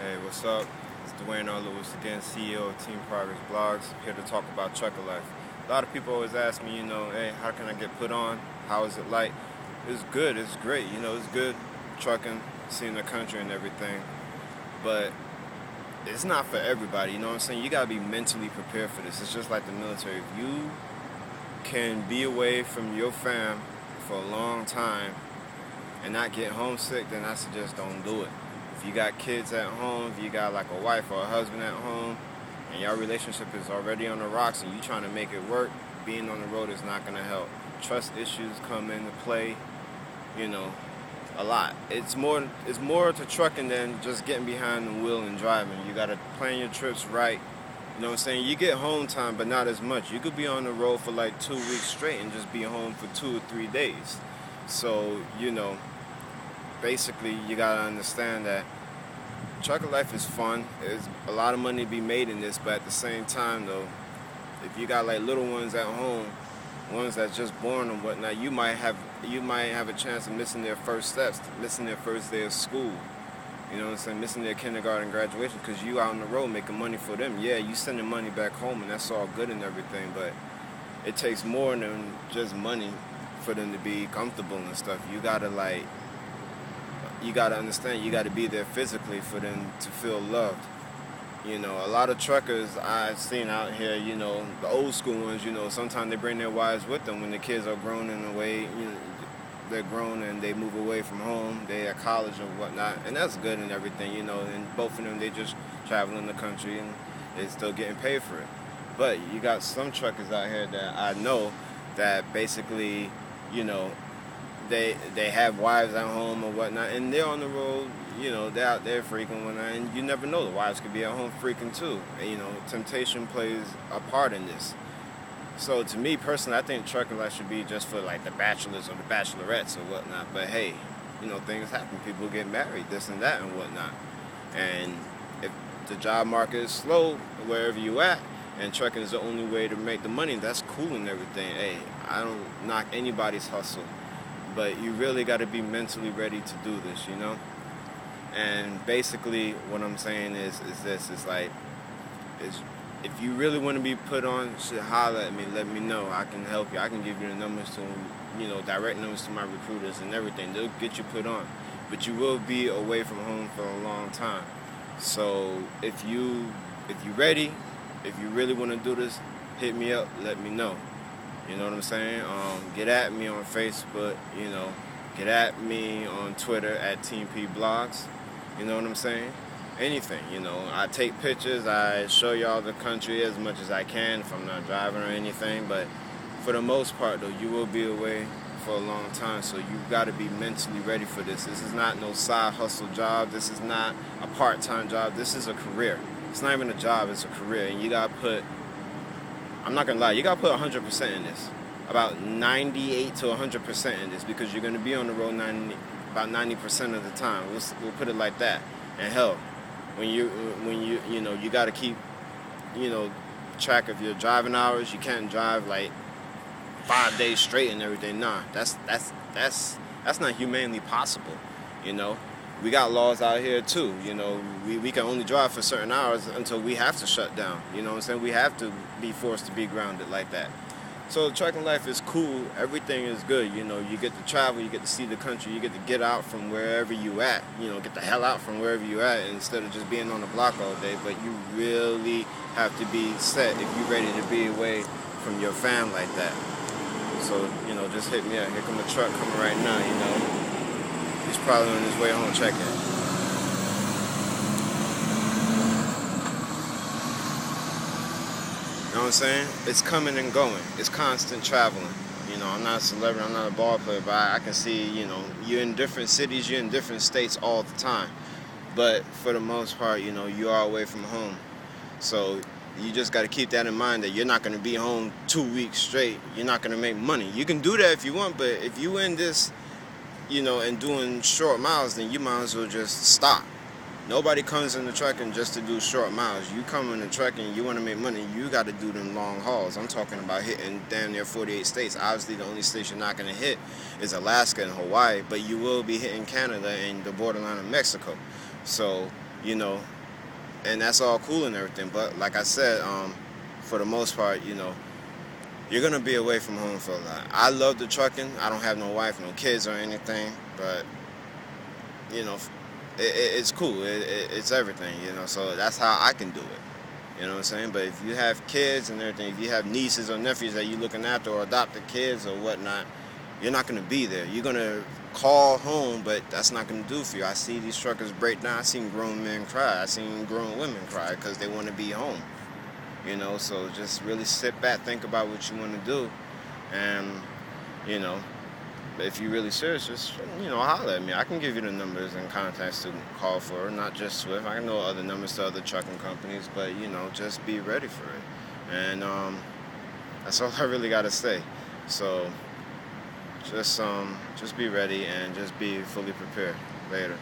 Hey, what's up? It's Dwayne R. Lewis again, CEO of Team Progress Blogs, here to talk about trucker life. A lot of people always ask me, hey, how can I get put on? How is it like? It's good, it's great, it's good trucking, seeing the country and everything, but it's not for everybody, you know what I'm saying? You gotta be mentally prepared for this. It's just like the military. If you can be away from your fam for a long time and not get homesick, then I suggest don't do it. If you got kids at home, if you got like a wife or a husband at home, and your relationship is already on the rocks and you trying to make it work, being on the road is not going to help. Trust issues come into play, you know, a lot. It's more to trucking than just getting behind the wheel and driving. You got to plan your trips right. You know what I'm saying? You get home time, but not as much. You could be on the road for like 2 weeks straight and just be home for 2 or 3 days. So, basically you gotta understand that trucker life is fun. There's a lot of money to be made in this, but at the same time though, if you got like little ones at home, ones that's just born and whatnot, you might have a chance of missing their first steps, missing their first day of school. You know what I'm saying? Missing their kindergarten graduation because you out on the road making money for them. Yeah, you sending money back home and that's all good and everything, but it takes more than just money for them to be comfortable and stuff. You gotta understand, you gotta be there physically for them to feel loved. A lot of truckers I've seen out here, the old school ones, sometimes they bring their wives with them when the kids are grown in a way, they're grown and they move away from home, they at college or whatnot, and that's good and everything, and both of them, they just traveling the country and they're still getting paid for it. But you got some truckers out here that I know that basically, you know, they have wives at home or whatnot, and they're on the road. They're out there freaking and whatnot, and you never know. The wives could be at home freaking too. And, temptation plays a part in this. So to me personally, I think trucking life should be just for like the bachelors or the bachelorettes or whatnot. But hey, things happen. People get married, this and that and whatnot. And if the job market is slow wherever you at, and trucking is the only way to make the money, that's cool and everything. Hey, I don't knock anybody's hustle, but you really got to be mentally ready to do this, And basically, what I'm saying is if you really want to be put on, shit, holler at me, let me know. I can help you. I can give you the numbers to, direct numbers to my recruiters and everything. They'll get you put on, but you will be away from home for a long time. So if you ready, if you really want to do this, hit me up. Let me know. You know what I'm saying? Get at me on Facebook, get at me on Twitter at Team P Blogs. You know what I'm saying? Anything, I take pictures, I show y'all the country as much as I can if I'm not driving or anything, but for the most part though, you will be away for a long time, so you got to be mentally ready for this. This is not no side hustle job. This is not a part-time job. This is a career. It's not even a job, it's a career, and you got to put, I'm not going to lie, you got to put 100% in this. About 98 to 100% in this, because you're going to be on the road about 90% of the time. We'll put it like that. And hell, when you got to keep, track of your driving hours. You can't drive like 5 days straight and everything. Nah, that's not humanly possible. We got laws out here too. We can only drive for certain hours until we have to shut down. You know what I'm saying? We have to be forced to be grounded like that. So trucking life is cool. Everything is good. You get to travel, you get to see the country, you get to get out from wherever you at. Get the hell out from wherever you at instead of just being on the block all day. But you really have to be set if you're ready to be away from your fam like that. So, just hit me up. Here come the truck coming right now, He's probably on his way home checking. You know what I'm saying? It's coming and going. It's constant traveling. I'm not a celebrity, I'm not a ball player, but I can see, you're in different cities, you're in different states all the time. But for the most part, you are away from home. So you just got to keep that in mind that you're not going to be home 2 weeks straight. You're not going to make money. You can do that if you want, but if you in this, and doing short miles, then you might as well just stop. Nobody comes in the trucking just to do short miles. You come in the trucking, you want to make money, you got to do them long hauls. I'm talking about hitting damn near 48 states. Obviously, the only states you're not going to hit is Alaska and Hawaii, but you will be hitting Canada and the borderline of Mexico. So, you know, and that's all cool and everything. But like I said, for the most part, you're gonna be away from home for a lot. I love the trucking. I don't have no wife, no kids or anything, but you know, it's cool. It's everything, So that's how I can do it. You know what I'm saying? But if you have kids and everything, if you have nieces or nephews that you're looking after or adopted kids or whatnot, you're not gonna be there. You're gonna call home, but that's not gonna do for you. I see these truckers break down. I seen grown men cry. I seen grown women cry because they want to be home. So just really sit back, think about what you want to do, and you know, if you're really serious, just holler at me. I can give you the numbers and contacts to call for, not just Swift. I know other numbers to other trucking companies, but just be ready for it. And that's all I really gotta say. So just be ready and just be fully prepared. Later.